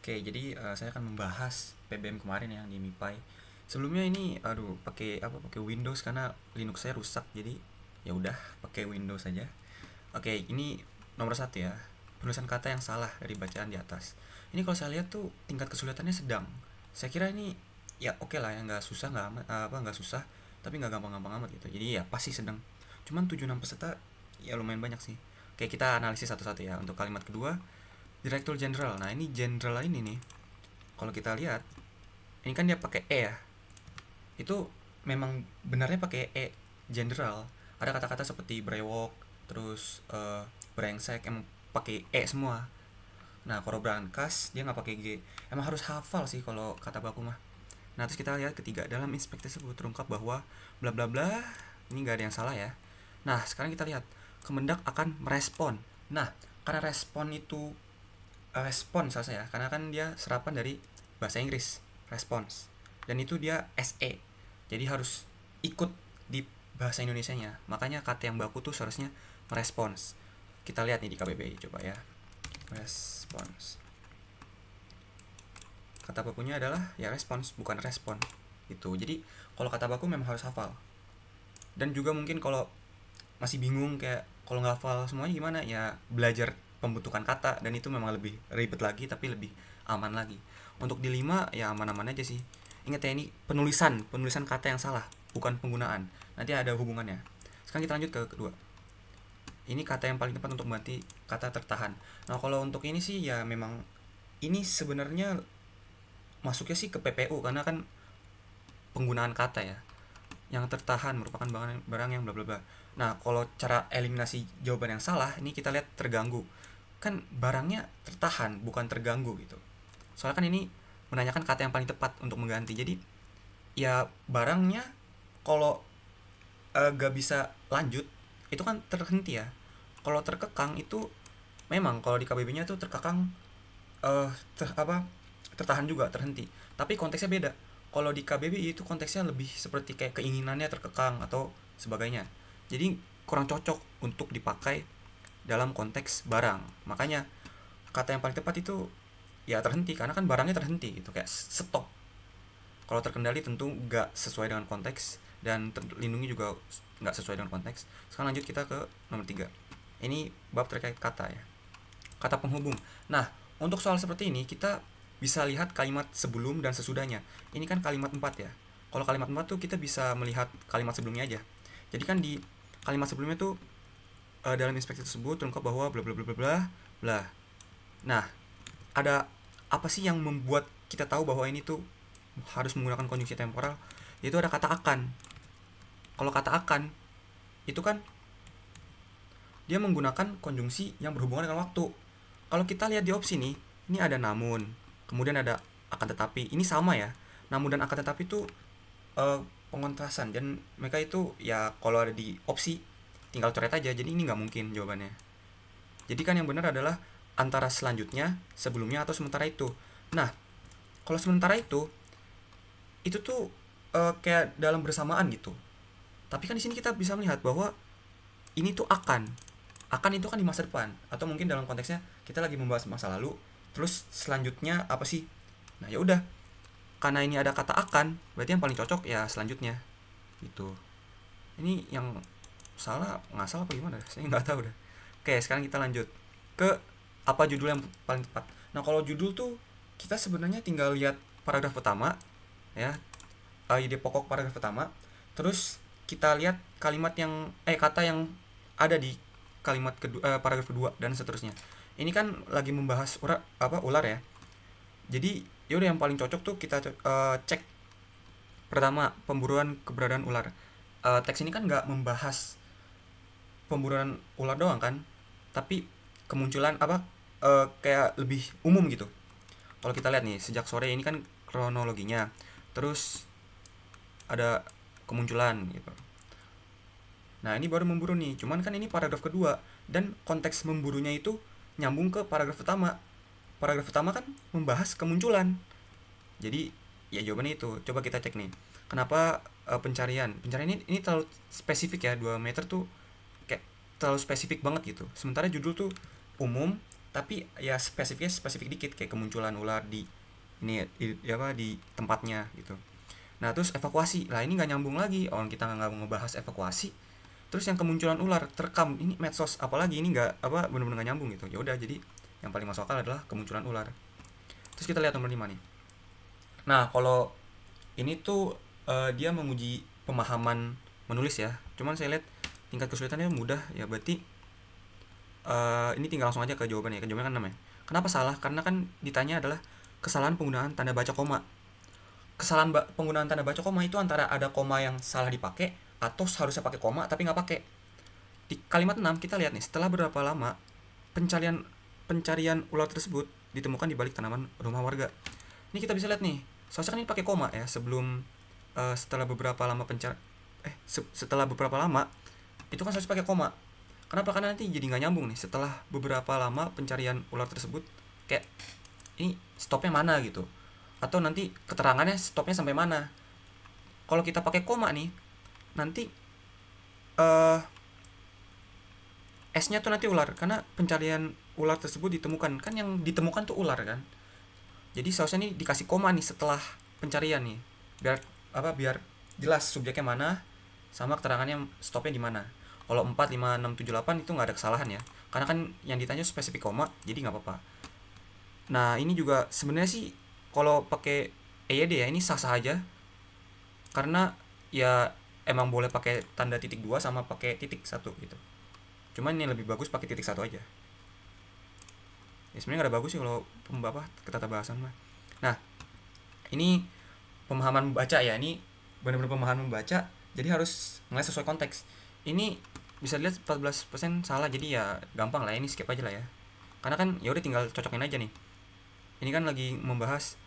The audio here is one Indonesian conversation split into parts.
Oke, jadi saya akan membahas PBM kemarin yang di MIPAI. Sebelumnya ini, aduh, pakai Windows karena Linux saya rusak, jadi ya udah pakai Windows saja. Oke, ini nomor satu ya, penulisan kata yang salah dari bacaan di atas. Ini kalau saya lihat tuh tingkat kesulitannya sedang. Saya kira ini ya oke lah ya, nggak susah, nggak amat, nggak susah, tapi nggak gampang-gampang amat gitu. Jadi ya pasti sedang. Cuman 76 peserta ya lumayan banyak sih. Oke, kita analisis satu-satu ya. Untuk kalimat kedua, Direktur Jenderal. Nah, ini jenderal ini nih. Kalau kita lihat, ini kan dia pakai E ya. Itu memang benarnya pakai E jenderal. Ada kata-kata seperti brewok, terus brengsek emang pakai E semua. Nah, kalau brankas dia nggak pakai G. Emang harus hafal sih kalau kata baku mah. Nah, terus kita lihat ketiga, dalam inspeksi tersebut terungkap bahwa bla bla bla, ini nggak ada yang salah ya. Nah, sekarang kita lihat, Kemendak akan merespon. Nah, karena respon saya karena kan dia serapan dari bahasa Inggris response, dan itu dia SE, jadi harus ikut di bahasa Indonesianya, makanya kata yang baku tuh seharusnya merespons. Kita lihat nih di KBBI, coba ya, response, kata bakunya adalah ya respons, bukan respon itu. Jadi kalau kata baku memang harus hafal. Dan juga mungkin kalau masih bingung kayak kalau nggak hafal semuanya gimana ya, belajar pembentukan kata, dan itu memang lebih ribet lagi tapi lebih aman lagi. Untuk di 5 ya aman-aman aja sih. Ingat ya, ini penulisan kata yang salah, bukan penggunaan. Nanti ada hubungannya. Sekarang kita lanjut ke kedua. Ini kata yang paling tepat untuk mengganti kata tertahan. Nah, kalau untuk ini sih ya memang ini sebenarnya masuknya sih ke PPU karena kan penggunaan kata ya. Yang tertahan merupakan barang yang bla bla bla. Nah, kalau cara eliminasi jawaban yang salah, ini kita lihat terganggu. Kan barangnya tertahan, bukan terganggu gitu. Soalnya kan ini menanyakan kata yang paling tepat untuk mengganti. Jadi, ya barangnya kalau gak bisa lanjut, itu kan terhenti ya. Kalau terkekang itu memang kalau di KBB-nya tuh terkekang, eh ter, apa tertahan juga, terhenti. Tapi konteksnya beda. Kalau di KBBI itu konteksnya lebih seperti kayak keinginannya terkekang atau sebagainya. Jadi kurang cocok untuk dipakai dalam konteks barang. Makanya kata yang paling tepat itu ya terhenti, karena kan barangnya terhenti gitu, kayak stop. Kalau terkendali tentu nggak sesuai dengan konteks, dan terlindungi juga nggak sesuai dengan konteks. Sekarang lanjut kita ke nomor 3. Ini bab terkait kata ya. Kata penghubung. Nah, untuk soal seperti ini kita bisa lihat kalimat sebelum dan sesudahnya. Ini kan kalimat 4 ya. Kalau kalimat 4 tuh kita bisa melihat kalimat sebelumnya aja. Jadi kan di kalimat sebelumnya tuh dalam inspeksi tersebut terungkap bahwa bla bla bla bla bla bla. Nah, ada apa sih yang membuat kita tahu bahwa ini tuh harus menggunakan konjungsi temporal? Yaitu ada kata akan. Kalau kata akan itu kan dia menggunakan konjungsi yang berhubungan dengan waktu. Kalau kita lihat di opsi nih, ini ada namun, kemudian ada akan tetapi. Ini sama ya. Namun dan akan tetapi itu uh, pengontrasan, dan mereka itu ya kalau ada di opsi tinggal coret aja. Jadi ini nggak mungkin jawabannya. Jadi kan yang benar adalah antara selanjutnya, sebelumnya, atau sementara itu. Nah, kalau sementara itu tuh kayak dalam bersamaan gitu. Tapi kan di sini kita bisa melihat bahwa ini tuh akan itu kan di masa depan, atau mungkin dalam konteksnya kita lagi membahas masa lalu, terus selanjutnya apa sih. Nah ya udah, karena ini ada kata akan, berarti yang paling cocok ya selanjutnya gitu. Ini yang salah, nggak salah apa gimana, saya nggak tahu dah. Oke, sekarang kita lanjut ke apa judul yang paling tepat. Nah, kalau judul tuh kita sebenarnya tinggal lihat paragraf pertama ya, ide pokok paragraf pertama, terus kita lihat kalimat yang kata yang ada di kalimat kedua, paragraf kedua, dan seterusnya. Ini kan lagi membahas ular ya. Jadi yaudah, yang paling cocok tuh kita cek pertama pemburuan keberadaan ular. Teks ini kan nggak membahas pemburuan ular doang kan, tapi kemunculan kayak lebih umum gitu. Kalau kita lihat nih sejak sore, ini kan kronologinya, terus ada kemunculan gitu. Nah, ini baru memburu nih. Cuman kan ini paragraf kedua, dan konteks memburunya itu nyambung ke paragraf pertama. Paragraf pertama kan membahas kemunculan. Jadi ya jawabannya itu. Coba kita cek nih. Kenapa pencarian? Pencarian ini terlalu spesifik ya, 2 meter tuh kayak terlalu spesifik banget gitu. Sementara judul tuh umum, tapi ya spesifik dikit, kayak kemunculan ular di ini di tempatnya gitu. Nah terus evakuasi lah, ini nggak nyambung lagi, orang kita nggak ngebahas evakuasi terus yang kemunculan ular terekam, ini medsos apalagi, ini nggak bener-bener nggak nyambung gitu. Ya udah, jadi yang paling masuk akal adalah kemunculan ular. Terus kita lihat nomor 5 nih. Nah kalau ini tuh dia menguji pemahaman menulis ya, cuman saya lihat tingkat kesulitannya mudah ya, berarti ini tinggal langsung aja ke jawabannya. Jawabannya kan 6 ya. Kenapa salah? Karena kan ditanya adalah kesalahan penggunaan tanda baca koma. Kesalahan penggunaan tanda baca koma itu antara ada koma yang salah dipakai atau seharusnya pakai koma tapi nggak pakai. Di kalimat 6 kita lihat nih, setelah berapa lama pencarian ular tersebut ditemukan di balik tanaman rumah warga. Ini kita bisa lihat nih, seharusnya kan ini pakai koma ya, sebelum setelah beberapa lama setelah beberapa lama itu kan harus pakai koma. Kenapa? Karena nanti jadi nggak nyambung nih, setelah beberapa lama pencarian ular tersebut, kayak ini stopnya mana gitu, atau nanti keterangannya stopnya sampai mana. Kalau kita pakai koma nih, nanti S-nya tuh nanti ular, karena pencarian ular tersebut ditemukan, kan yang ditemukan tuh ular kan. Jadi seharusnya nih dikasih koma nih setelah pencarian nih, biar jelas subjeknya mana sama keterangannya stopnya di mana. Kalau 4, 5, 6, 7, 8 itu nggak ada kesalahan ya, karena kan yang ditanya spesifik koma, jadi nggak apa-apa. Nah ini juga sebenarnya sih kalau pakai EYD ya ini sah-sah aja, karena ya emang boleh pakai tanda titik 2 sama pakai titik 1 gitu. Cuman yang lebih bagus pakai titik 1 aja. Ya sebenarnya nggak ada bagus sih kalau ketata bahasan mah. Nah ini pemahaman membaca ya, ini benar-benar pemahaman membaca, jadi harus ngeles sesuai konteks. Ini bisa dilihat 14% salah, jadi ya gampang lah, ini skip aja lah ya, karena kan ya udah tinggal cocokin aja nih. Ini kan lagi membahas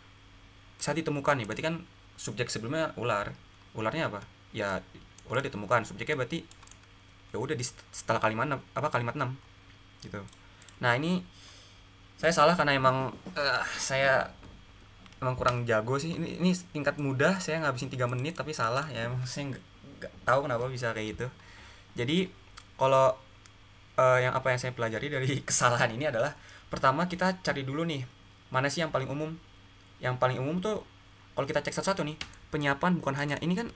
saat ditemukan nih, berarti kan subjek sebelumnya ularnya apa ya, ular ditemukan, subjeknya berarti ya udah di setelah kalimat 6 gitu. Nah ini saya salah karena emang saya emang kurang jago sih, ini tingkat mudah, saya ngabisin 3 menit tapi salah ya, emang saya nggak tahu kenapa bisa kayak gitu. Jadi kalau yang saya pelajari dari kesalahan ini adalah, pertama kita cari dulu nih mana sih yang paling umum. Yang paling umum tuh kalau kita cek satu-satu nih, penyiapan bukan hanya, ini kan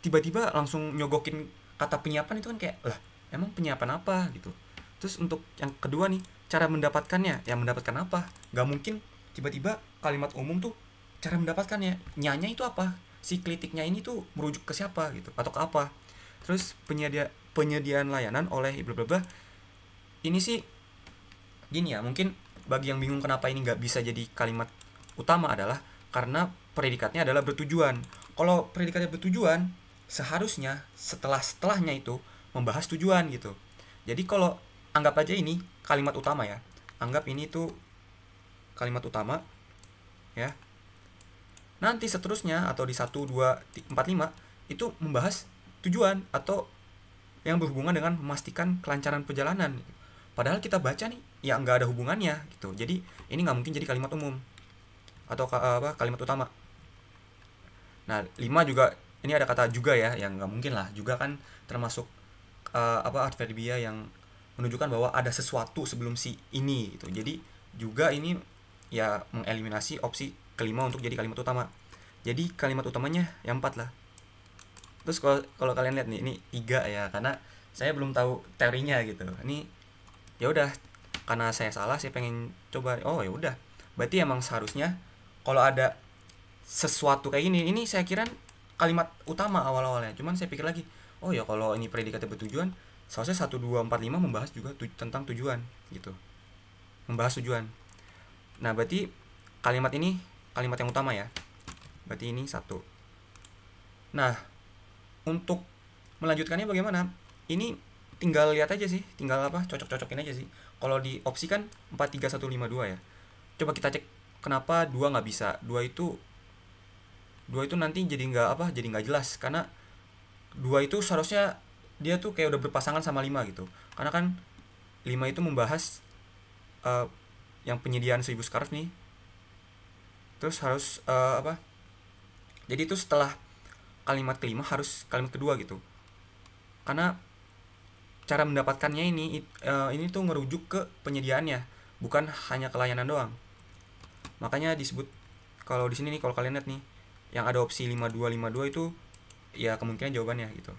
tiba-tiba langsung nyogokin kata penyiapan, itu kan kayak lah emang penyiapan apa gitu. Terus untuk yang kedua nih, cara mendapatkannya, yang mendapatkan apa, nggak mungkin tiba-tiba kalimat umum tuh cara mendapatkannya, nyanya itu apa, si klitiknya ini tuh merujuk ke siapa gitu atau ke apa. Terus penyediaan layanan oleh bla bla bla, ini sih gini ya, mungkin bagi yang bingung kenapa ini nggak bisa jadi kalimat utama adalah karena predikatnya adalah bertujuan. Kalau predikatnya bertujuan, seharusnya setelahnya itu membahas tujuan gitu. Jadi kalau anggap aja ini kalimat utama ya, anggap ini tuh kalimat utama ya, nanti seterusnya atau di 1, 2, 4, 5 itu membahas tujuan atau yang berhubungan dengan memastikan kelancaran perjalanan. Padahal kita baca nih ya nggak ada hubungannya gitu. Jadi ini nggak mungkin jadi kalimat umum atau kalimat utama. Nah 5 juga, ini ada kata juga ya, yang nggak mungkin lah, juga kan termasuk adverbia yang menunjukkan bahwa ada sesuatu sebelum si ini gitu. Jadi juga ini ya mengeliminasi opsi kelima untuk jadi kalimat utama. Jadi kalimat utamanya yang 4 lah. Terus kalau kalian lihat nih, ini 3 ya, karena saya belum tahu teorinya gitu. Ini ya udah, karena saya salah, saya pengen coba. Oh ya udah, berarti emang seharusnya kalau ada sesuatu kayak gini, ini saya kira kalimat utama awal-awalnya. Cuman saya pikir lagi, oh ya kalau ini predikatnya bertujuan, seharusnya 1, 2, 4, 5 membahas juga tentang tujuan gitu. Membahas tujuan. Nah berarti kalimat ini kalimat yang utama ya. Berarti ini 1. Nah untuk melanjutkannya bagaimana? Ini tinggal lihat aja sih, tinggal cocok-cocokin aja sih. Kalau di opsi kan 4, 3, 1, 5, 2 ya. Coba kita cek kenapa 2 nggak bisa. 2 itu nanti jadi nggak jelas, karena 2 itu seharusnya dia tuh kayak udah berpasangan sama 5 gitu. Karena kan 5 itu membahas yang penyediaan 1000 scarf nih. Terus harus jadi itu setelah kalimat kelima harus kalimat kedua gitu. Karena cara mendapatkannya ini tuh ngerujuk ke penyediaannya, bukan hanya ke layanan doang. Makanya disebut, kalau di sini nih kalau kalian lihat nih yang ada opsi 5252 itu ya kemungkinan jawabannya gitu.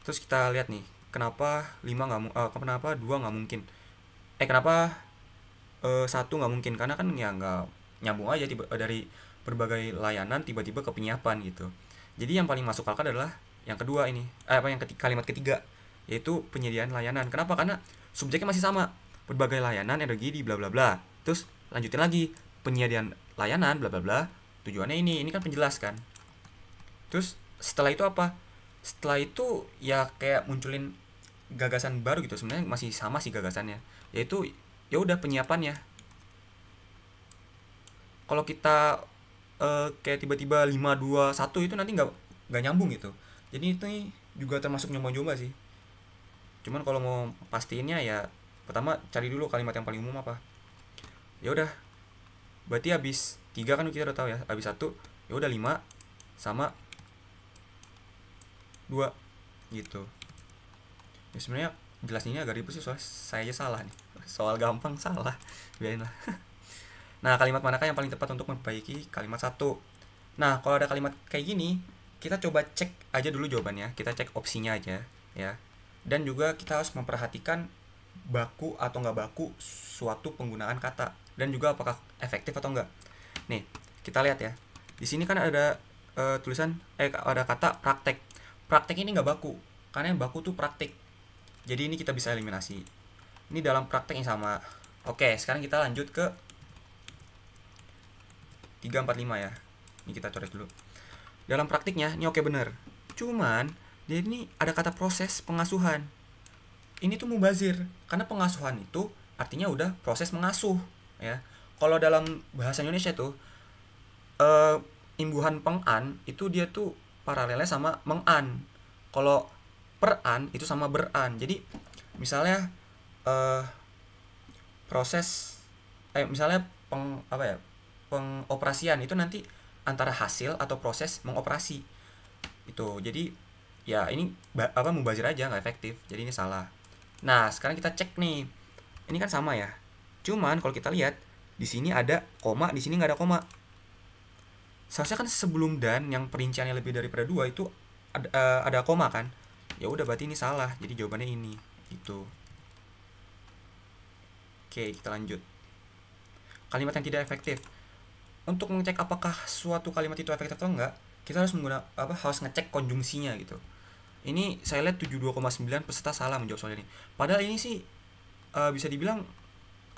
Terus kita lihat nih kenapa 5 kenapa 2 nggak mungkin, kenapa 1 nggak mungkin, karena kan ya nggak nyambung aja dari berbagai layanan tiba-tiba ke penyiapan gitu. Jadi yang paling masuk akal adalah yang kedua ini, kalimat ketiga, yaitu penyediaan layanan. Kenapa? Karena subjeknya masih sama, berbagai layanan energi di bla bla bla. Terus lanjutin lagi, penyediaan layanan bla bla bla, tujuannya ini kan penjelas kan. Terus setelah itu apa? Setelah itu ya kayak munculin gagasan baru gitu. Sebenarnya masih sama sih gagasannya, yaitu ya udah penyiapannya. Kalau kita kayak tiba-tiba 5 2 1 itu nanti nggak nyambung gitu. Jadi itu juga termasuk nyoba-nyoba sih. Cuman kalau mau pastiinnya ya pertama cari dulu kalimat yang paling umum apa. Ya udah, berarti habis 3 kan kita udah tahu ya, habis 1 ya udah 5 sama 2 gitu. Ya sebenarnya jelasinnya agak ribet sih, soalnya saya aja salah nih. Soal gampang salah, biarin lah. Nah, kalimat manakah yang paling tepat untuk memperbaiki kalimat 1? Nah, kalau ada kalimat kayak gini, kita coba cek aja dulu jawabannya. Kita cek opsinya aja ya. Dan juga kita harus memperhatikan baku atau nggak baku suatu penggunaan kata, dan juga apakah efektif atau enggak. Nih, kita lihat ya. Di sini kan ada tulisan ada kata praktek. Praktek ini nggak baku, karena yang baku tuh praktik. Jadi ini kita bisa eliminasi. Ini dalam praktek yang sama. Oke, sekarang kita lanjut ke 345 ya. Ini kita coret dulu. Dalam praktiknya ini oke bener. Cuman dia ini ada kata proses pengasuhan. Ini tuh mubazir, karena pengasuhan itu artinya udah proses mengasuh ya. Kalau dalam bahasa Indonesia tuh imbuhan pengan itu dia tuh paralelnya sama mengan. Kalau peran itu sama beran. Jadi misalnya proses misalnya pengoperasian itu nanti antara hasil atau proses mengoperasi itu. Jadi ya ini mubazir aja, nggak efektif, jadi ini salah. Nah sekarang kita cek nih, ini kan sama ya, cuman kalau kita lihat di sini ada koma, di sini nggak ada koma. Seharusnya kan sebelum dan yang perinciannya lebih daripada 2 itu ada koma kan. Ya udah, berarti ini salah, jadi jawabannya ini gitu. Oke, kita lanjut. Kalimat yang tidak efektif. Untuk mengecek apakah suatu kalimat itu efektif atau enggak, kita harus harus ngecek konjungsinya gitu. Ini saya lihat 72,9 peserta salah menjawab soal ini. Padahal ini sih bisa dibilang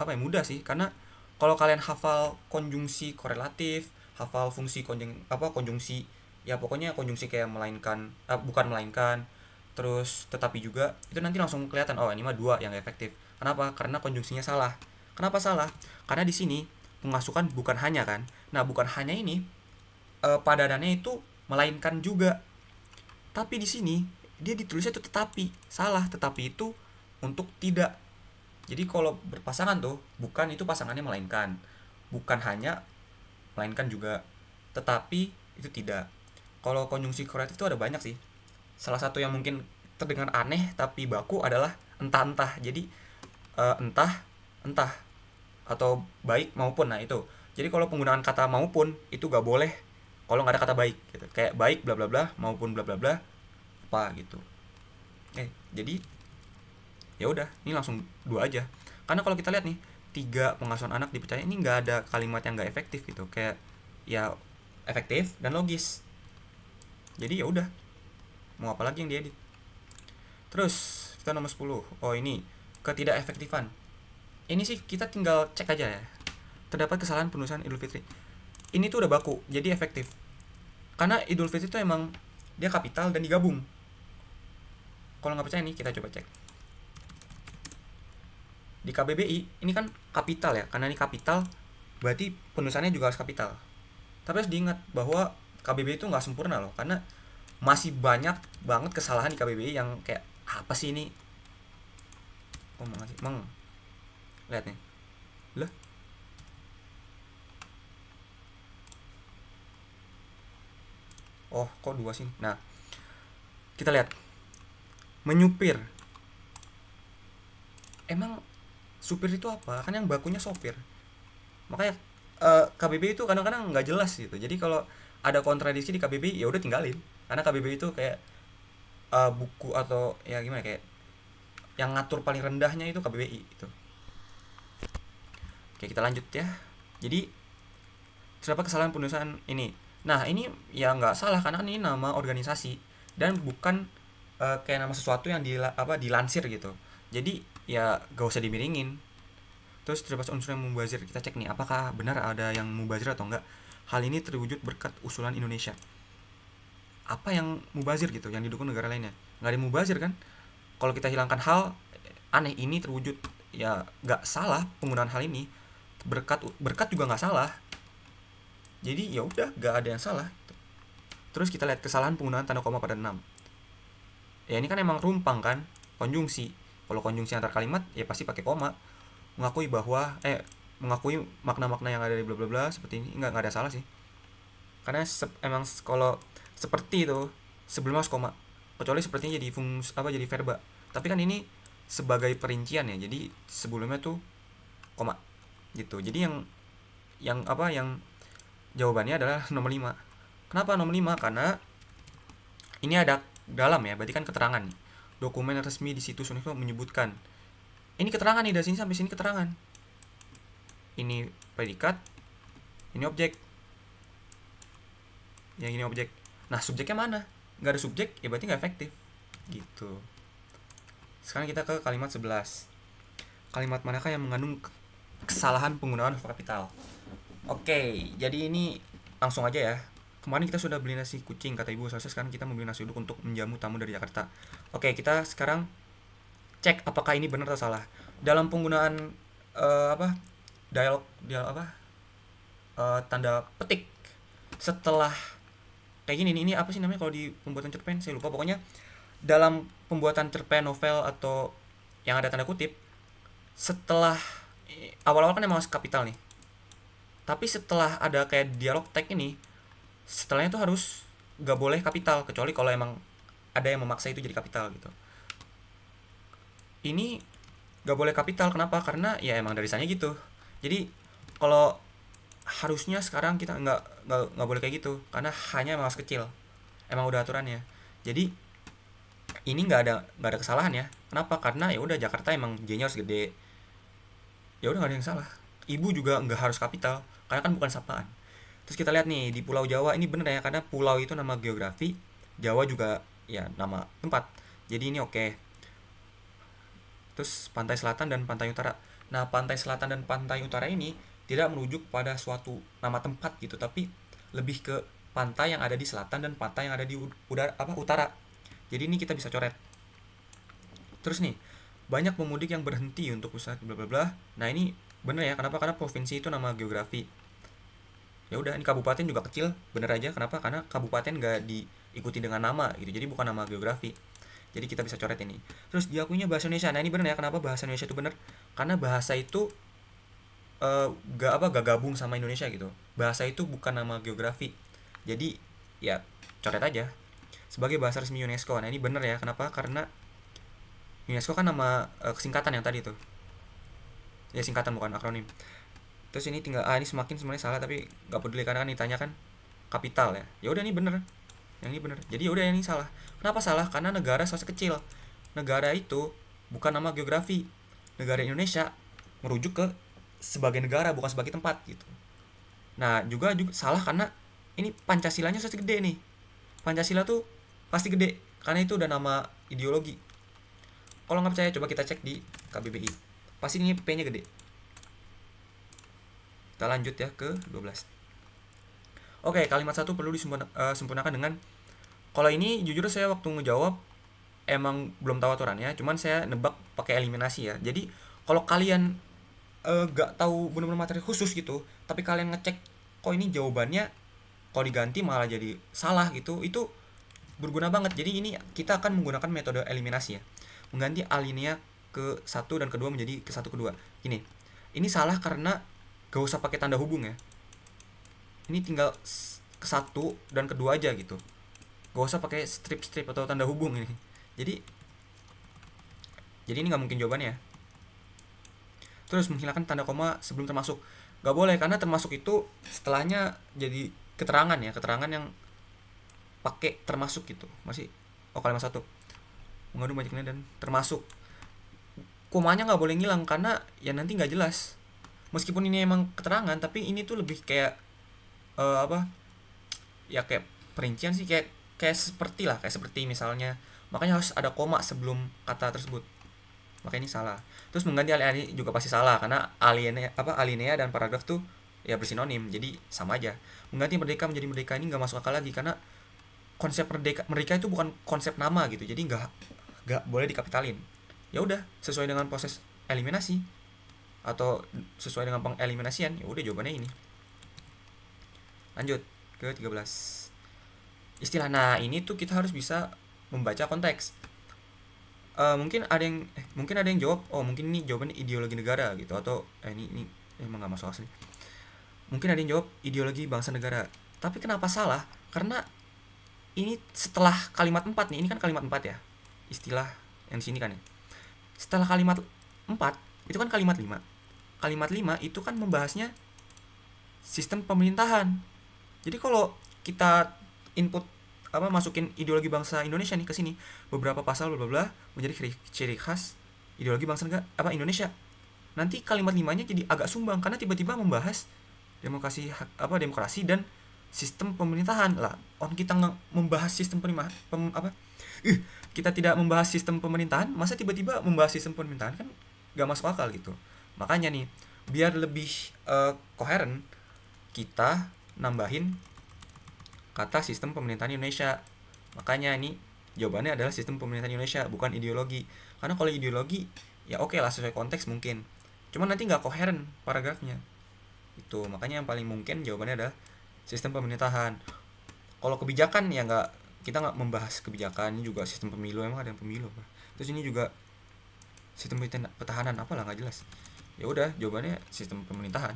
mudah sih, karena kalau kalian hafal konjungsi korelatif, hafal fungsi konjungsi, ya pokoknya konjungsi kayak melainkan, bukan melainkan, terus tetapi juga, itu nanti langsung kelihatan oh ini mah 2 yang efektif. Kenapa? Karena konjungsinya salah. Kenapa salah? Karena di sini pengasuhan bukan hanya kan. Nah, bukan hanya ini padadannya itu melainkan juga. Tapi di sini dia ditulisnya itu tetapi. Salah, tetapi itu untuk tidak. Jadi kalau berpasangan tuh, bukan itu pasangannya melainkan. Bukan hanya, melainkan juga. Tetapi itu tidak. Kalau konjungsi korelatif itu ada banyak sih. Salah satu yang mungkin terdengar aneh tapi baku adalah entah-entah. Jadi entah atau baik maupun. Nah itu, jadi kalau penggunaan kata maupun itu gak boleh kalau nggak ada kata baik gitu, kayak baik bla bla bla maupun bla bla bla apa gitu. Jadi ya udah, ini langsung 2 aja, karena kalau kita lihat nih 3 pengasuhan anak dipercaya, ini nggak ada kalimat yang nggak efektif gitu, kayak ya efektif dan logis. Jadi ya udah, mau apa lagi yang diedit. Terus kita nomor 10. Oh ini ketidak efektifan. Ini sih kita tinggal cek aja ya. Terdapat kesalahan penulisan Idul Fitri. Ini tuh udah baku, jadi efektif. Karena Idul Fitri itu emang dia kapital dan digabung. Kalau nggak percaya nih, kita coba cek. Di KBBI ini kan kapital ya, karena ini kapital berarti penulisannya juga harus kapital. Tapi harus diingat bahwa KBBI itu nggak sempurna loh, karena masih banyak banget kesalahan di KBBI yang kayak apa sih ini? Oh makasih, lihat nih, lah. Oh kok 2 sih? Nah kita lihat, menyupir. Emang supir itu apa? Kan yang bakunya sopir. Makanya KBBI itu kadang-kadang nggak jelas gitu. Jadi kalau ada kontradiksi di KBBI ya udah tinggalin. Karena KBBI itu kayak buku atau ya gimana, kayak yang ngatur paling rendahnya itu KBBI itu. Oke, kita lanjut ya. Jadi terdapat kesalahan penulisan ini. Nah, ini ya nggak salah karena kan ini nama organisasi dan bukan kayak nama sesuatu yang dilansir gitu. Jadi ya gak usah dimiringin. Terus terdapat unsur yang mubazir. Kita cek nih apakah benar ada yang mubazir atau enggak. Hal ini terwujud berkat usulan Indonesia. Apa yang mubazir gitu yang didukung negara lainnya? Nggak ada yang mubazir kan? Kalau kita hilangkan hal aneh ini terwujud, ya nggak salah penggunaan hal ini. Berkat juga nggak salah. Jadi ya udah nggak ada yang salah. Terus kita lihat kesalahan penggunaan tanda koma pada 6. Ya ini kan emang rumpang kan, konjungsi. Kalau konjungsi antar kalimat ya pasti pakai koma. Mengakui makna-makna yang ada di bla bla bla seperti ini, nggak ada salah sih. Karena emang kalau seperti itu sebelumnya harus koma, kecuali sepertinya jadi jadi verba. Tapi kan ini sebagai perincian ya, jadi sebelumnya tuh koma gitu. Jadi yang jawabannya adalah nomor 5. Kenapa nomor 5? Karena ini ada dalam ya, berarti kan keterangan nih. Dokumen resmi di situs UNESCO menyebutkan. Ini keterangan nih, dari sini sampai sini keterangan. Ini predikat, ini objek. Yang ini objek. Nah, subjeknya mana? Nggak ada subjek, ya berarti nggak efektif. Gitu. Sekarang kita ke kalimat 11. Kalimat manakah yang mengandung kesalahan penggunaan huruf kapital? Oke, jadi ini langsung aja ya. Kemarin kita sudah beli nasi kucing, kata ibu. Seharusnya sekarang kita membeli nasi uduk untuk menjamu tamu dari Jakarta. Oke, kita sekarang cek apakah ini benar atau salah. Dalam penggunaan tanda petik setelah kayak gini, ini apa sih namanya kalau di pembuatan cerpen, saya lupa. Pokoknya dalam pembuatan cerpen, novel, atau yang ada tanda kutip, setelah awal-awal kan emang harus kapital nih, tapi setelah ada kayak dialog tag ini, setelahnya tuh harus gak boleh kapital, kecuali kalau emang ada yang memaksa itu jadi kapital gitu. Ini gak boleh kapital, kenapa? Karena ya emang dari sana gitu. Jadi kalau harusnya sekarang kita nggak boleh kayak gitu, karena hanya emang harus kecil, emang udah aturannya. Jadi ini nggak ada kesalahan ya. Kenapa? Karena ya udah Jakarta emang J-nya harus gede. Ya udah nggak ada yang salah. Ibu juga nggak harus kapital, karena kan bukan sapaan. Terus kita lihat nih di Pulau Jawa, ini bener ya, karena pulau itu nama geografi, Jawa juga ya nama tempat. Jadi ini oke. Terus pantai selatan dan pantai utara. Nah, pantai selatan dan pantai utara ini tidak merujuk pada suatu nama tempat gitu, tapi lebih ke pantai yang ada di selatan dan pantai yang ada di utara. Jadi ini kita bisa coret. Terus nih, banyak pemudik yang berhenti untuk usaha bla bla bla. Nah, ini bener ya, kenapa? Karena provinsi itu nama geografi. Ya udah, ini kabupaten juga kecil, bener aja. Kenapa? Karena kabupaten gak diikuti dengan nama gitu, jadi bukan nama geografi. Jadi kita bisa coret ini. Terus diakuinya bahasa Indonesia. Nah, ini bener ya, kenapa bahasa Indonesia itu bener? Karena bahasa itu gak gabung sama Indonesia gitu. Bahasa itu bukan nama geografi. Jadi ya coret aja sebagai bahasa resmi UNESCO. Nah, ini bener ya, kenapa? Karena UNESCO kan nama kesingkatan yang tadi tuh. Ya singkatan, bukan akronim. Terus ini tinggal ini semakin sebenarnya salah, tapi nggak peduli karena kan ditanya kan kapital ya. Ya udah, ini bener. Yang ini bener. Jadi udah, yang ini salah. Kenapa salah? Karena negara soalnya kecil. Negara itu bukan nama geografi. Negara Indonesia merujuk ke sebagai negara, bukan sebagai tempat gitu. Nah, juga salah karena ini Pancasilanya soalnya gede nih. Pancasila tuh pasti gede karena itu udah nama ideologi. Kalau nggak percaya, coba kita cek di KBBI. Pasti ini P-nya gede. Kita lanjut ya ke 12. Oke, kalimat 1 perlu disempurnakan dengan, kalau ini jujur saya waktu ngejawab emang belum tahu aturannya, cuman saya nebak pakai eliminasi ya. Jadi kalau kalian gak tahu benar-benar materi khusus gitu, tapi kalian ngecek kok ini jawabannya kalau diganti malah jadi salah gitu, itu berguna banget. Jadi ini kita akan menggunakan metode eliminasi ya, mengganti alinea ke 1 dan kedua menjadi ke 1 kedua. Ini salah karena gak usah pakai tanda hubung ya. Ini tinggal ke 1 dan kedua aja gitu. Gak usah pakai strip-strip atau tanda hubung ini. Jadi ini nggak mungkin jawabannya. Terus menghilangkan tanda koma sebelum termasuk. Gak boleh, karena termasuk itu setelahnya jadi keterangan ya, keterangan yang pakai termasuk gitu. Masih kalimat satu. Mengandung banyak nilai dan termasuk. Komanya nggak boleh ngilang karena ya nanti nggak jelas. Meskipun ini emang keterangan, tapi ini tuh lebih kayak apa? Ya kayak perincian sih, kayak kayak seperti lah, kayak seperti misalnya. Makanya harus ada koma sebelum kata tersebut. Makanya ini salah. Terus mengganti alinea juga pasti salah karena alinea dan paragraf tuh ya bersinonim, jadi sama aja. Mengganti merdeka menjadi merdeka ini nggak masuk akal lagi karena konsep merdeka itu bukan konsep nama gitu, jadi nggak boleh dikapitalin. Ya udah, sesuai dengan proses eliminasi atau sesuai dengan pengeliminasian, ya udah jawabannya ini. Lanjut ke 13. Istilah. Nah, ini tuh kita harus bisa membaca konteks. Mungkin ada yang jawab, oh mungkin ini jawabannya ideologi negara gitu, atau ini emang nggak masuk asli. Mungkin ada yang jawab ideologi bangsa negara. Tapi kenapa salah? Karena ini setelah kalimat 4 nih, ini kan kalimat 4 ya. Istilah yang di sini kan ya. Setelah kalimat 4, itu kan kalimat 5. Kalimat 5 itu kan membahasnya sistem pemerintahan. Jadi kalau kita input masukin ideologi bangsa Indonesia nih ke sini, beberapa pasal bla bla menjadi ciri khas ideologi bangsa negara Indonesia. Nanti kalimat 5-nya jadi agak sumbang karena tiba-tiba membahas demokrasi dan sistem pemerintahan lah. Kita membahas sistem kita tidak membahas sistem pemerintahan, masa tiba-tiba membahas sistem pemerintahan, kan gak masuk akal gitu. Makanya nih, biar lebih koheren, kita nambahin kata sistem pemerintahan Indonesia. Makanya ini jawabannya adalah sistem pemerintahan Indonesia, bukan ideologi. Karena kalau ideologi ya oke lah, sesuai konteks mungkin, cuman nanti nggak koheren paragrafnya itu. Makanya yang paling mungkin jawabannya adalah sistem pemerintahan. Kalau kebijakan ya kita nggak membahas kebijakan. Ini juga sistem pemilu, emang ada yang pemilu apa? Terus ini juga sistem pertahanan apalah, nggak jelas. Ya udah, jawabannya sistem pemerintahan.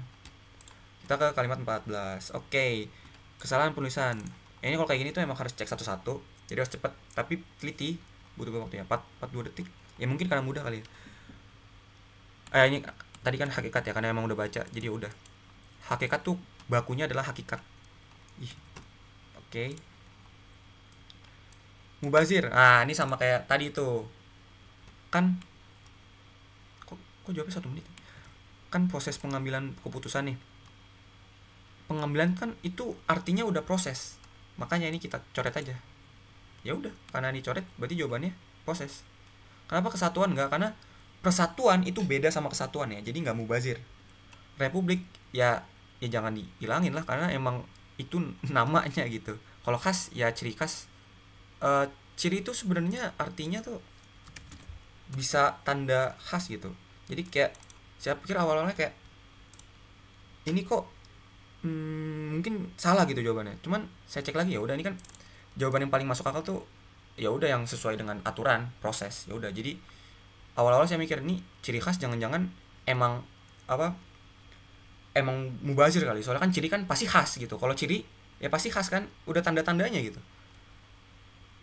Kita ke kalimat 14. Oke. Kesalahan penulisan. Ini kalau kayak gini tuh emang harus cek satu-satu. Jadi harus cepat, tapi teliti. Butuh berapa waktu ya? 42 detik. Ya mungkin karena mudah kali ya. Ini tadi kan hakikat ya, karena emang udah baca. Jadi ya udah. Hakikat tuh bakunya adalah hakikat. Oke. Mubazir. Ini sama kayak tadi tuh. Kan kok jawabnya 1 menit? Kan proses pengambilan keputusan nih. Pengambilan kan itu artinya udah proses. Makanya ini kita coret aja. Ya udah, karena dicoret berarti jawabannya proses. Kenapa kesatuan enggak? Karena persatuan itu beda sama kesatuan ya. Jadi enggak mubazir. Republik ya jangan dihilangin lah, karena emang itu namanya gitu. Kalau khas ya ciri khas. Ciri itu sebenarnya artinya tuh bisa tanda khas gitu. Jadi kayak saya pikir awal-awalnya kayak ini kok mungkin salah gitu jawabannya. Cuman saya cek lagi, ya udah, ini kan jawaban yang paling masuk akal tuh ya udah yang sesuai dengan aturan proses. Ya udah, jadi awal-awal saya mikir ini ciri khas jangan-jangan emang emang mubazir kali. Soalnya kan ciri kan pasti khas gitu. Kalau ciri ya pasti khas kan, udah tanda-tandanya gitu.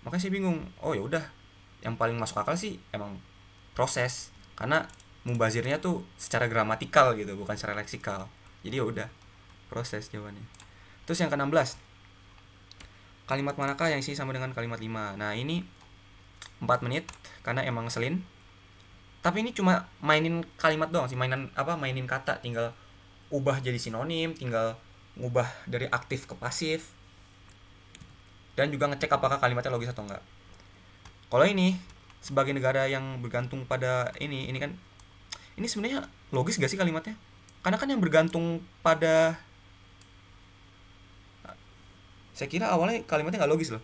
Makanya saya bingung. Oh ya udah, yang paling masuk akal sih emang proses, karena mubazirnya tuh secara gramatikal gitu, bukan secara leksikal. Jadi ya udah, proses jawabannya. Terus yang ke-16, kalimat manakah yang isinya sama dengan kalimat 5? Nah ini 4 menit karena emang ngeselin. Tapi ini cuma mainin kalimat doang sih, mainin kata, tinggal ubah jadi sinonim, tinggal ngubah dari aktif ke pasif, dan juga ngecek apakah kalimatnya logis atau enggak. Kalau ini sebagai negara yang bergantung pada ini kan, ini sebenarnya logis gak sih kalimatnya? Karena kan yang bergantung pada, saya kira awalnya kalimatnya nggak logis loh.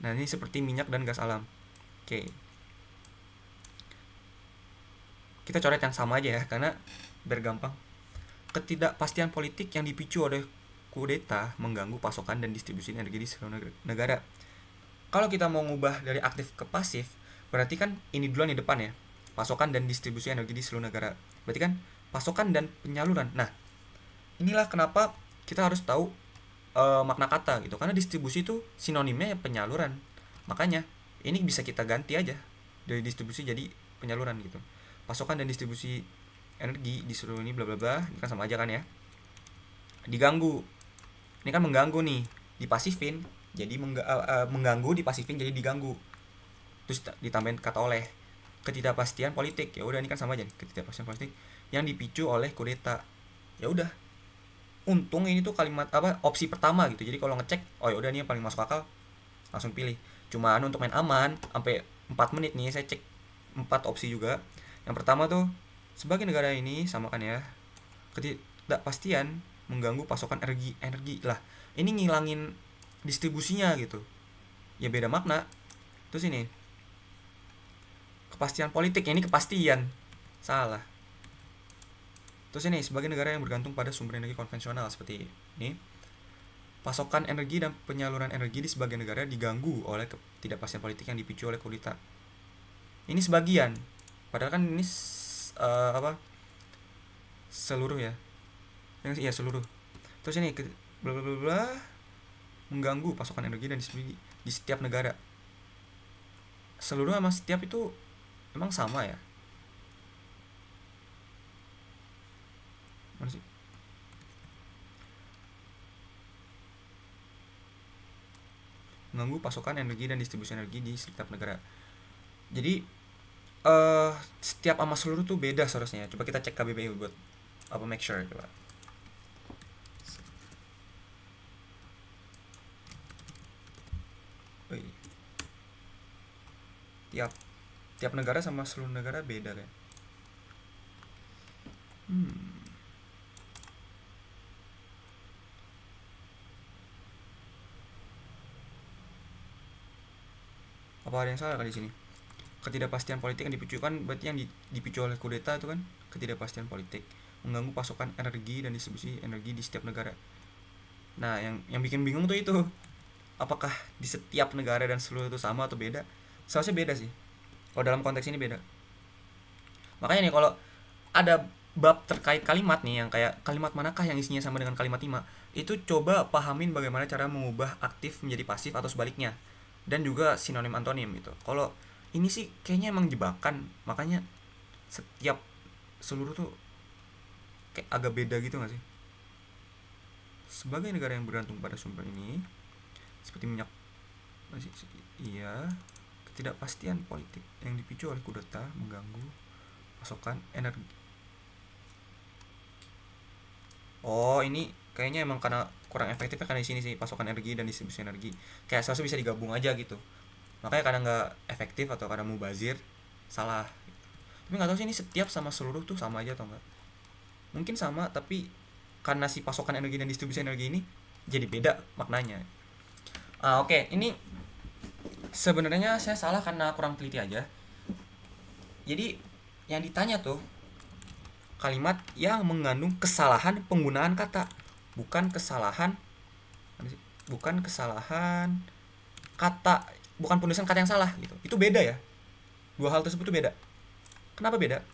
Nah ini seperti minyak dan gas alam. Oke. Kita coret yang sama aja ya, karena biar gampang. Ketidakpastian politik yang dipicu oleh kudeta mengganggu pasokan dan distribusi energi di seluruh negara. Kalau kita mau ngubah dari aktif ke pasif, berarti kan ini duluan di depan ya. Pasokan dan distribusi energi di seluruh negara. Berarti kan pasokan dan penyaluran. Nah, inilah kenapa kita harus tahu makna kata gitu, karena distribusi itu sinonimnya ya penyaluran. Makanya ini bisa kita ganti aja dari distribusi jadi penyaluran gitu. Pasokan dan distribusi energi disuruh ini bla bla bla, ini kan sama aja kan ya. Diganggu, ini kan mengganggu nih, dipasifin jadi mengganggu, dipasifin jadi diganggu. Terus ditambahin kata oleh, ketidakpastian politik. Ya udah, ini kan sama aja nih, ketidakpastian politik yang dipicu oleh kudeta. Ya udah, untung ini tuh kalimat opsi pertama gitu. Jadi kalau ngecek, oh ya udah ini yang paling masuk akal, langsung pilih. Cuman untuk main aman sampai 4 menit nih saya cek 4 opsi juga. Yang pertama tuh, sebagai negara ini sama kan ya, ketidakpastian mengganggu pasokan energi lah. Ini ngilangin distribusinya gitu. Ya beda makna. Terus ini kepastian politik, ini kepastian, salah. Terus ini sebagai negara yang bergantung pada sumber energi konvensional seperti ini, pasokan energi dan penyaluran energi di sebagian negara diganggu oleh ketidakpastian politik yang dipicu oleh kudeta. Ini sebagian, padahal kan ini seluruh ya. Iya seluruh. Terus ini bla bla bla bla, mengganggu pasokan energi dan distribusi di setiap negara. Seluruh sama setiap itu emang sama ya? Mana sih? Mengganggu pasokan energi dan distribusi energi di setiap negara. Jadi setiap sama seluruh tuh beda seharusnya. Coba kita cek KBBI buat make sure coba. Tiap negara sama seluruh negara beda kan. Apa ada yang salah kan di sini? Ketidakpastian politik yang dipicu kan berarti yang dipicu oleh kudeta itu kan ketidakpastian politik mengganggu pasokan energi dan distribusi energi di setiap negara. Nah, yang bikin bingung tuh itu, apakah di setiap negara dan seluruh itu sama atau beda? Seharusnya beda sih. Kalau dalam konteks ini beda. Makanya nih kalau ada bab terkait kalimat nih yang kayak kalimat manakah yang isinya sama dengan kalimat 5, itu coba pahamin bagaimana cara mengubah aktif menjadi pasif atau sebaliknya. Dan juga sinonim antonim gitu. Kalau ini sih kayaknya emang jebakan, makanya setiap seluruh tuh kayak agak beda gitu gak sih? Sebagai negara yang bergantung pada sumber ini seperti minyak, masih iya, ketidakpastian politik yang dipicu oleh kudeta mengganggu pasokan energi. Oh, ini kayaknya emang karena kurang efektif karena di sini sih pasokan energi dan distribusi energi. Kayak seharusnya bisa digabung aja gitu. Makanya kadang nggak efektif atau kadang mubazir, salah. Tapi nggak tahu sih ini setiap sama seluruh tuh sama aja atau enggak. Mungkin sama tapi karena si pasokan energi dan distribusi energi ini jadi beda maknanya. Oke. Ini sebenarnya saya salah karena kurang teliti aja. Jadi yang ditanya tuh kalimat yang mengandung kesalahan penggunaan kata, bukan kesalahan kata, bukan penulisan kata yang salah gitu. Itu beda ya. Dua hal tersebut itu beda. Kenapa beda?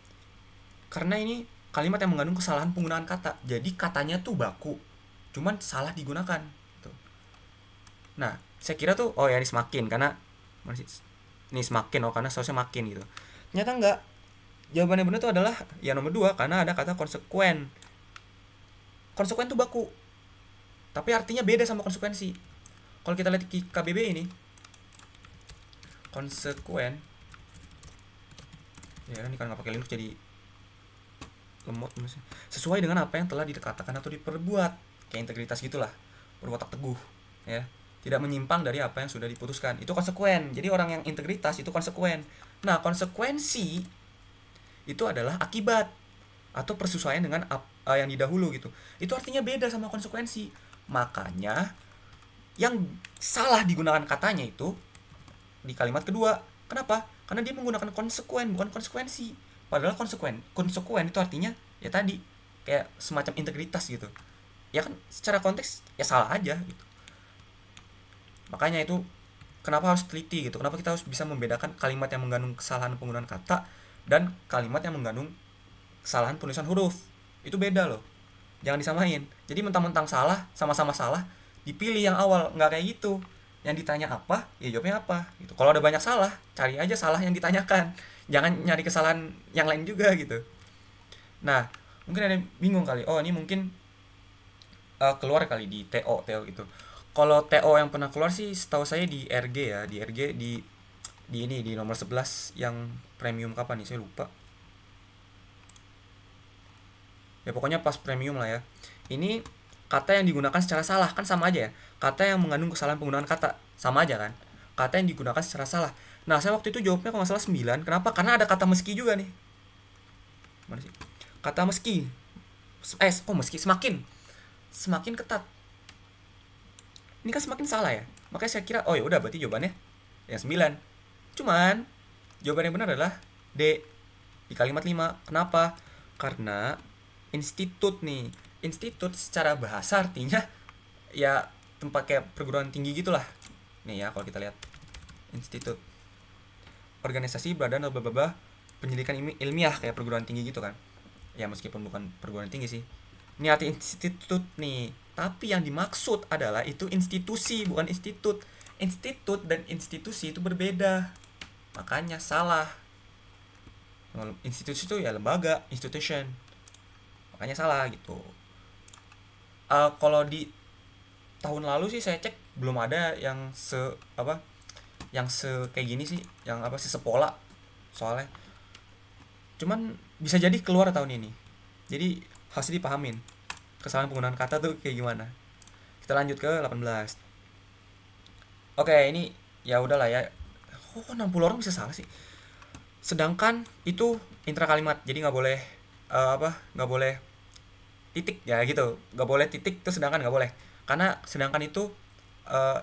Karena ini kalimat yang mengandung kesalahan penggunaan kata. Jadi katanya tuh baku, cuman salah digunakan gitu. Nah, saya kira tuh oh ya ini semakin karena ini semakin karena seharusnya makin gitu. Ternyata enggak. Jawabannya benar itu adalah ya nomor 2 karena ada kata konsekuen. Konsekuen tuh baku. Tapi artinya beda sama konsekuensi. Kalau kita lihat di KBB ini, konsekuen ya ini kan nggak pakai Linux jadi lemot maksudnya. Sesuai dengan apa yang telah dikatakan atau diperbuat, kayak integritas gitulah, berwatak teguh ya, tidak menyimpang dari apa yang sudah diputuskan. Itu konsekuen. Jadi orang yang integritas itu konsekuen. Nah, konsekuensi itu adalah akibat atau persesuaian dengan yang didahulu gitu. Itu artinya beda sama konsekuensi. Makanya yang salah digunakan katanya itu di kalimat kedua. Kenapa? Karena dia menggunakan konsekuen bukan konsekuensi. Padahal konsekuen itu artinya ya tadi kayak semacam integritas gitu. Ya kan secara konteks ya salah aja gitu. Makanya itu kenapa harus teliti gitu. Kenapa kita harus bisa membedakan kalimat yang mengandung kesalahan penggunaan kata dan kalimat yang mengandung kesalahan penulisan huruf. Itu beda loh, jangan disamain. Jadi mentang-mentang salah, sama-sama salah, dipilih yang awal. Nggak kayak gitu. Yang ditanya apa, ya jawabnya apa gitu. Kalau ada banyak salah, cari aja salah yang ditanyakan, jangan nyari kesalahan yang lain juga gitu. Nah, mungkin ada yang bingung kali. Oh, ini mungkin keluar kali di TO itu. Kalau TO yang pernah keluar sih setahu saya di RG ya, di RG di ini di nomor 11 yang premium kapan nih saya lupa. Ya pokoknya pas premium lah ya. Ini kata yang digunakan secara salah kan sama aja ya. Kata yang mengandung kesalahan penggunaan kata sama aja kan. Kata yang digunakan secara salah. Nah, saya waktu itu jawabnya kalau nggak salah 9. Kenapa? Karena ada kata meski juga nih. Mana sih? Kata meski. Meski semakin ketat. Ini kan semakin salah ya. Makanya saya kira oh ya udah berarti jawabannya yang 9. Cuman jawaban yang benar adalah D di kalimat 5. Kenapa? Karena institut nih. Institut secara bahasa artinya ya tempat kayak perguruan tinggi gitulah. Nih ya kalau kita lihat. Institut. Organisasi badan atau pendidikan ilmiah kayak perguruan tinggi gitu kan. Ya meskipun bukan perguruan tinggi sih. Ini arti institut nih. Tapi yang dimaksud adalah itu institusi bukan institut. Institut dan institusi itu berbeda. Makanya salah. Institusi itu ya lembaga, institution. Makanya salah gitu. Kalau di tahun lalu sih saya cek belum ada yang kayak gini sih, yang sepola soalnya. Cuman bisa jadi keluar tahun ini. Jadi harus dipahamin kesalahan penggunaan kata tuh kayak gimana. Kita lanjut ke 18. Oke, ini ya udahlah ya. 60 orang bisa salah sih. Sedangkan itu intra kalimat, jadi nggak boleh nggak boleh titik ya gitu, nggak boleh titik itu, sedangkan nggak boleh, karena sedangkan itu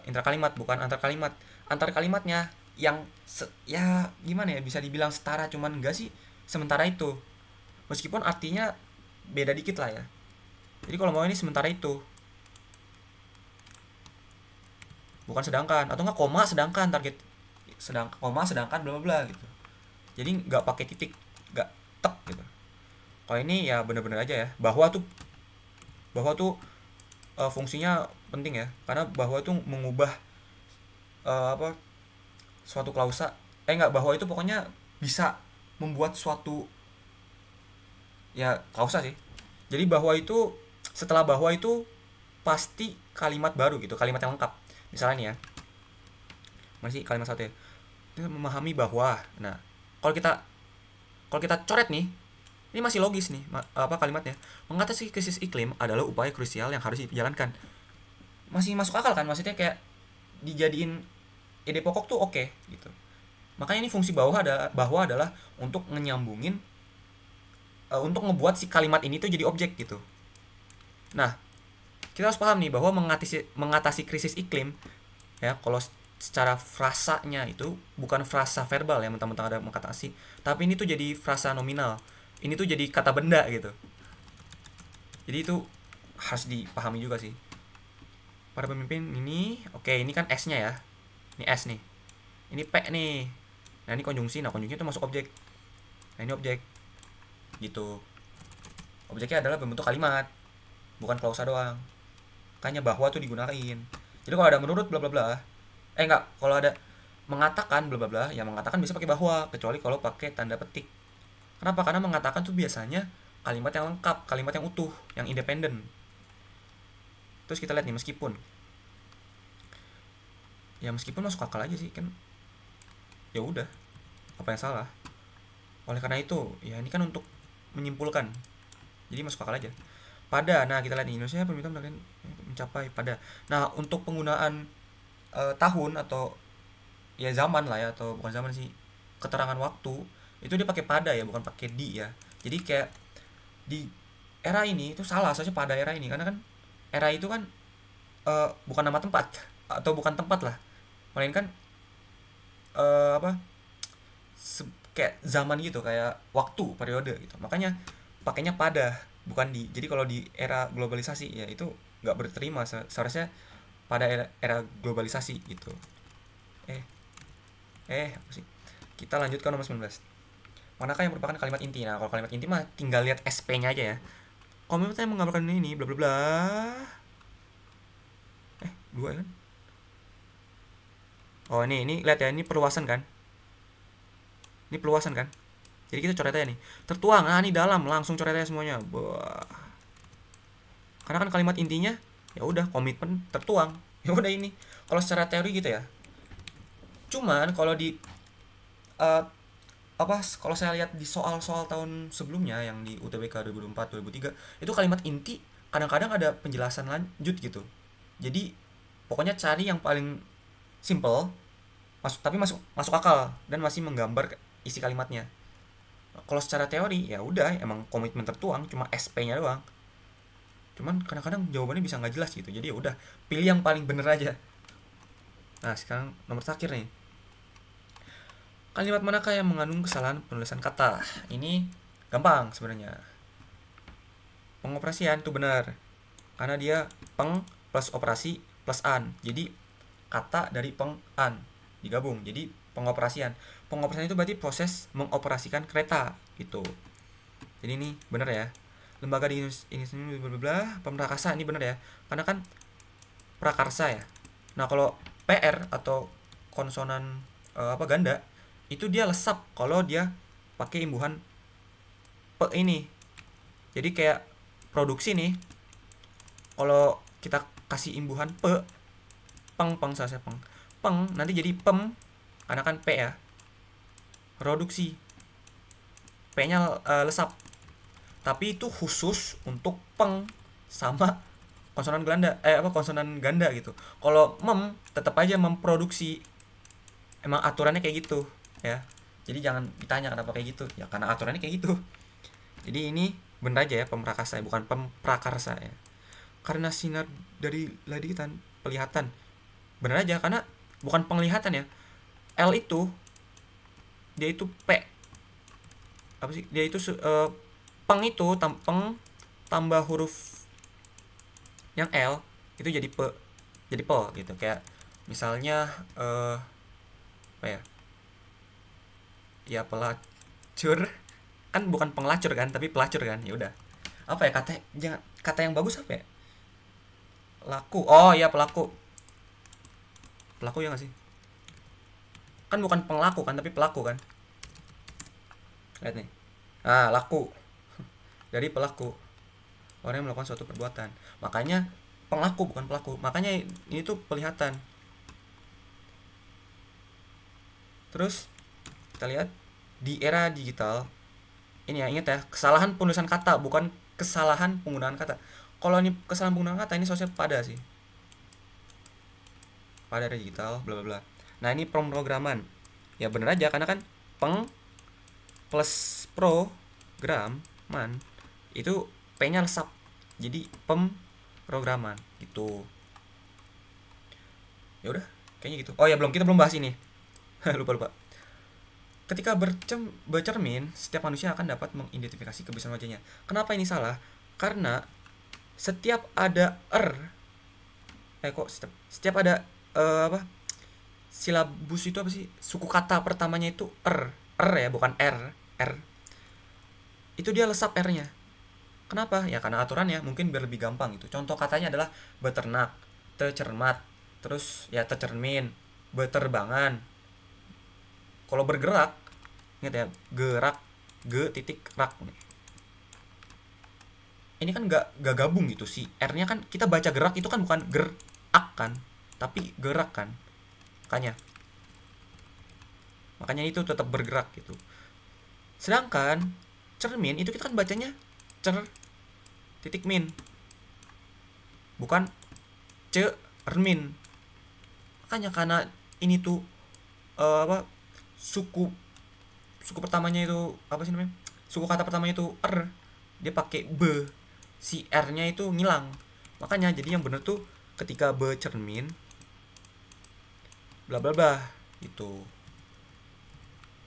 intra kalimat bukan antar kalimat. Antar kalimatnya yang ya gimana ya, bisa dibilang setara, cuman enggak sih sementara itu, meskipun artinya beda dikit lah ya. Jadi kalau mau ini sementara itu bukan sedangkan, atau enggak koma sedangkan target, koma sedangkan bla bla bla gitu. Jadi nggak pakai titik, nggak tek gitu. Kalau ini ya bener-bener aja ya, bahwa tuh fungsinya penting ya, karena bahwa itu mengubah suatu klausa, bahwa itu pokoknya bisa membuat suatu ya klausa sih. Jadi bahwa itu, setelah bahwa itu pasti kalimat baru gitu, kalimat yang lengkap. Misalnya nih ya, mana sih kalimat satu ya, memahami bahwa. Nah, kalau kita coret nih, ini masih logis nih kalimatnya. Mengatasi krisis iklim adalah upaya krusial yang harus dijalankan. Masih masuk akal kan, maksudnya kayak dijadiin ide pokok tuh oke gitu. Makanya ini fungsi bahwa adalah untuk nyambungin, untuk ngebuat si kalimat ini tuh jadi objek gitu. Nah, kita harus paham nih bahwa mengatasi krisis iklim ya, kalau secara frasanya itu bukan frasa verbal ya, mentang-mentang ada mengatasi, tapi ini tuh jadi frasa nominal. Ini tuh jadi kata benda gitu. Jadi itu harus dipahami juga sih. Para pemimpin ini, oke, ini kan S-nya ya. Ini S nih. Ini P nih. Nah, ini konjungsi. Nah, konjungsi itu masuk objek. Nah, ini objek. Gitu. Objeknya adalah bentuk kalimat, bukan klausa doang. Makanya bahwa tuh digunain. Jadi kalau ada menurut bla bla bla, kalau ada mengatakan bla bla bla, ya mengatakan bisa pakai bahwa, kecuali kalau pakai tanda petik. Kenapa? Karena mengatakan tuh biasanya kalimat yang lengkap, kalimat yang utuh, yang independen. Terus kita lihat nih, meskipun. Ya meskipun masuk akal aja sih kan. Ya udah, apa yang salah? Oleh karena itu, ya ini kan untuk menyimpulkan. Jadi masuk akal aja. Pada, nah kita lihat nih, Indonesia pemerintah mencapai pada. Nah, untuk penggunaan tahun atau ya zaman lah ya, atau bukan zaman sih, keterangan waktu itu dia pakai pada ya, bukan pakai di ya. Jadi kayak di era ini itu salah saja pada era ini, karena kan era itu kan bukan nama tempat atau bukan tempat lah, melainkan kayak zaman gitu, kayak waktu, periode gitu. Makanya pakainya pada, bukan di. Jadi kalau di era globalisasi ya itu nggak berterima, seharusnya pada era globalisasi gitu. Apa sih? Kita lanjut ke nomor 19. Manakah yang merupakan kalimat inti? Nah, kalau kalimat inti mah tinggal lihat SP-nya aja ya. Kalau misalnya menggambarkan ini bla bla bla. 2 kan? Oh, ini lihat ya, ini perluasan kan? Ini perluasan kan? Jadi kita coret aja nih, tertuang. Nah ini dalam, langsung coret aja semuanya. Wah. Karena kan kalimat intinya ya udah komitmen tertuang. Ya udah ini. Kalau secara teori gitu ya. Cuman kalau di uh, kalau saya lihat di soal-soal tahun sebelumnya yang di UTBK 2004 2003 itu kalimat inti kadang-kadang ada penjelasan lanjut gitu. Jadi pokoknya cari yang paling simple tapi masuk akal dan masih menggambar isi kalimatnya. Kalau secara teori ya udah emang komitmen tertuang cuma SP-nya doang. Cuman kadang-kadang jawabannya bisa nggak jelas gitu. Jadi ya udah pilih yang paling bener aja. Nah, sekarang nomor terakhir nih. Kalimat manakah yang mengandung kesalahan penulisan kata? Ini gampang sebenarnya. Pengoperasian itu benar. Karena dia peng plus operasi plus an. Jadi kata dari peng an digabung. Jadi pengoperasian. Pengoperasian itu berarti proses mengoperasikan kereta gitu. Jadi ini benar ya. Lembaga di ini pemrakarsa ini benar ya. Karena kan prakarsa ya. Nah, kalau PR atau konsonan ganda itu dia lesap kalau dia pakai imbuhan pe ini. Jadi kayak produksi nih. Kalau kita kasih imbuhan pe peng saya peng nanti jadi pem karena kan p ya. Produksi. P-nya lesap. Tapi itu khusus untuk peng sama konsonan konsonan ganda gitu. Kalau mem tetap aja memproduksi. Emang aturannya kayak gitu ya. Jadi jangan ditanya kenapa kayak gitu. Ya karena aturannya kayak gitu. Jadi ini bener aja ya pemrakarsa ya, bukan pemprakarsa ya. Karena sinar dari laditan pelihatan. Bener aja karena bukan penglihatan ya. L itu dia itu P. Apa sih? Dia itu peng itu peng tambah huruf yang L itu jadi P. Jadi P gitu. Kayak misalnya apa ya? Ya pelacur kan bukan pengelacur kan tapi pelacur kan. Ya udah apa ya kata yang bagus apa ya? Laku. Oh ya pelaku ya nggak sih? Kan bukan pelaku kan tapi pelaku kan. Lihat nih, laku dari pelaku, orang yang melakukan suatu perbuatan. Makanya pelaku bukan pelaku. Makanya ini tuh pelihatan. Terus kita lihat di era digital ini ya, ingat ya, kesalahan penulisan kata bukan kesalahan penggunaan kata. Kalau ini kesalahan penggunaan kata ini sosnya pada sih, pada era digital bla bla bla. Nah ini pemrograman ya bener aja karena kan peng plus programan itu p-nya lesap jadi pemrograman gitu. Ya udah kayaknya gitu. Oh ya kita belum bahas ini. lupa. Ketika bercermin, setiap manusia akan dapat mengidentifikasi kebiasaan wajahnya. Kenapa ini salah? Karena setiap ada setiap ada silabus itu apa sih? Suku kata pertamanya itu ya, bukan r. Itu dia lesap r-nya. Kenapa? Ya karena aturannya mungkin biar lebih gampang gitu. Contoh katanya adalah beternak, tercermat, terus ya tercermin, beterbangan. Kalau bergerak, ingat ya, gerak, rak nih. Ini kan nggak gabung gitu sih. R-nya kan kita baca gerak itu kan bukan gerak kan, tapi gerak kan. Makanya itu tetap bergerak gitu. Sedangkan cermin itu kita kan bacanya min, bukan cermin. Makanya karena ini tuh suku pertamanya itu apa sih namanya? Suku kata pertamanya itu dia pakai b, si r-nya itu ngilang. Makanya jadi yang bener tuh ketika bercermin bla bla bla gitu.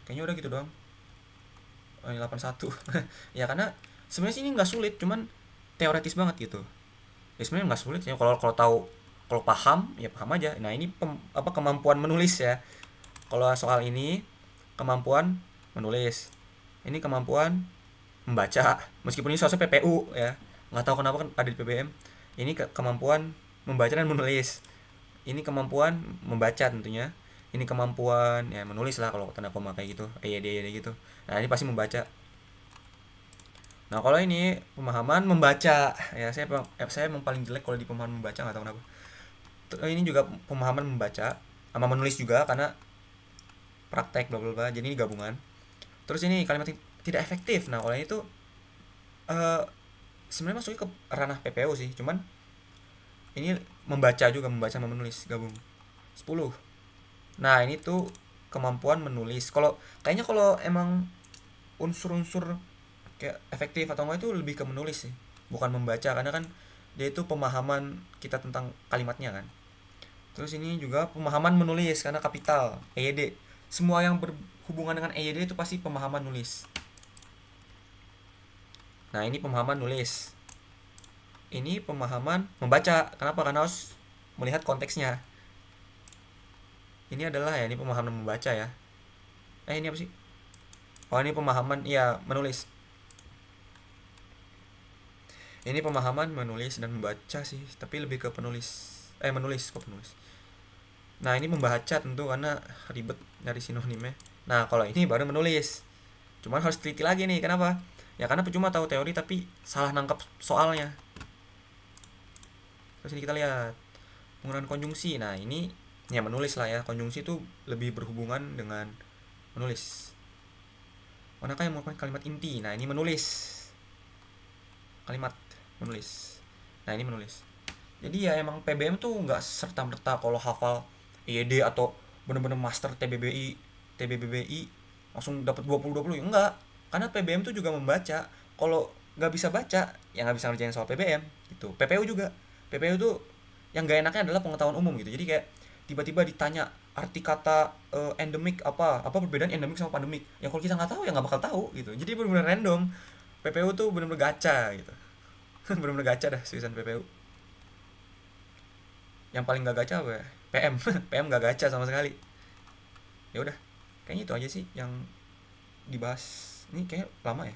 Kayaknya udah gitu doang. Ini 81. Ya karena sebenarnya sih ini nggak sulit, cuman teoretis banget gitu. Ya sebenarnya nggak sulit ya kalau paham ya paham aja. Nah ini kemampuan menulis ya. Kalau soal ini kemampuan menulis, ini kemampuan membaca. Meskipun ini soalnya PPU ya, nggak tahu kenapa kan ada di PBM. Ini kemampuan membaca dan menulis. Ini kemampuan membaca tentunya. ini kemampuan ya menulis lah kalau tanda koma kayak gitu, EYD gitu. Nah ini pasti membaca. Nah kalau ini pemahaman membaca ya, saya emang paling jelek kalau di pemahaman membaca, nggak tahu kenapa. Ini juga pemahaman membaca sama menulis juga karena praktek bla bla bla, jadi ini gabungan. Terus ini kalimat tidak efektif. Nah kalau itu sebenarnya masuknya ke ranah PPU sih, cuman ini membaca juga, membaca sama menulis gabung 10. Nah ini tuh kemampuan menulis. Kalau kayaknya kalau emang unsur-unsur kayak efektif atau enggak itu lebih ke menulis sih, bukan membaca, karena kan dia itu pemahaman kita tentang kalimatnya kan. Terus ini juga pemahaman menulis karena kapital EYD. Semua yang berhubungan dengan EYD itu pasti pemahaman nulis. Nah ini pemahaman nulis. Ini pemahaman membaca. Kenapa? Karena harus melihat konteksnya. Ini adalah ya, ini pemahaman membaca ya. Ini apa sih? Oh ini pemahaman ya menulis. Ini pemahaman menulis dan membaca sih, tapi lebih ke penulis. Menulis kok penulis. Nah ini membaca tentu karena ribet dari sinonimnya. Nah kalau ini baru menulis. Cuman harus teliti lagi nih, kenapa? Ya karena percuma tahu teori tapi salah nangkap soalnya. Terus ini kita lihat penggunaan konjungsi. Nah ini ya menulis lah ya, konjungsi itu lebih berhubungan dengan menulis. Manakah yang merupakan kalimat inti? Nah ini menulis. Kalimat menulis. Nah ini menulis. Jadi ya emang PBM tuh nggak serta-merta kalau hafal EYD atau bener-bener master TBBBI langsung dapat 20 ya enggak. Karena PBM tuh juga membaca. Kalau nggak bisa baca ya nggak bisa ngerjain soal PBM gitu. PPU juga. PPU tuh yang gak enaknya adalah pengetahuan umum gitu. Jadi kayak tiba-tiba ditanya arti kata endemik apa perbedaan endemik sama pandemik. Yang kalau kita nggak tahu ya nggak bakal tahu gitu. Jadi bener-bener random. PPU tuh bener-bener gacha gitu. Bener-bener gacha dah tulisan PPU. Yang paling gak gacha apa ya? PM. PM gak gacha sama sekali. Ya udah, kayaknya itu aja sih yang dibahas. Ini kayak lama ya.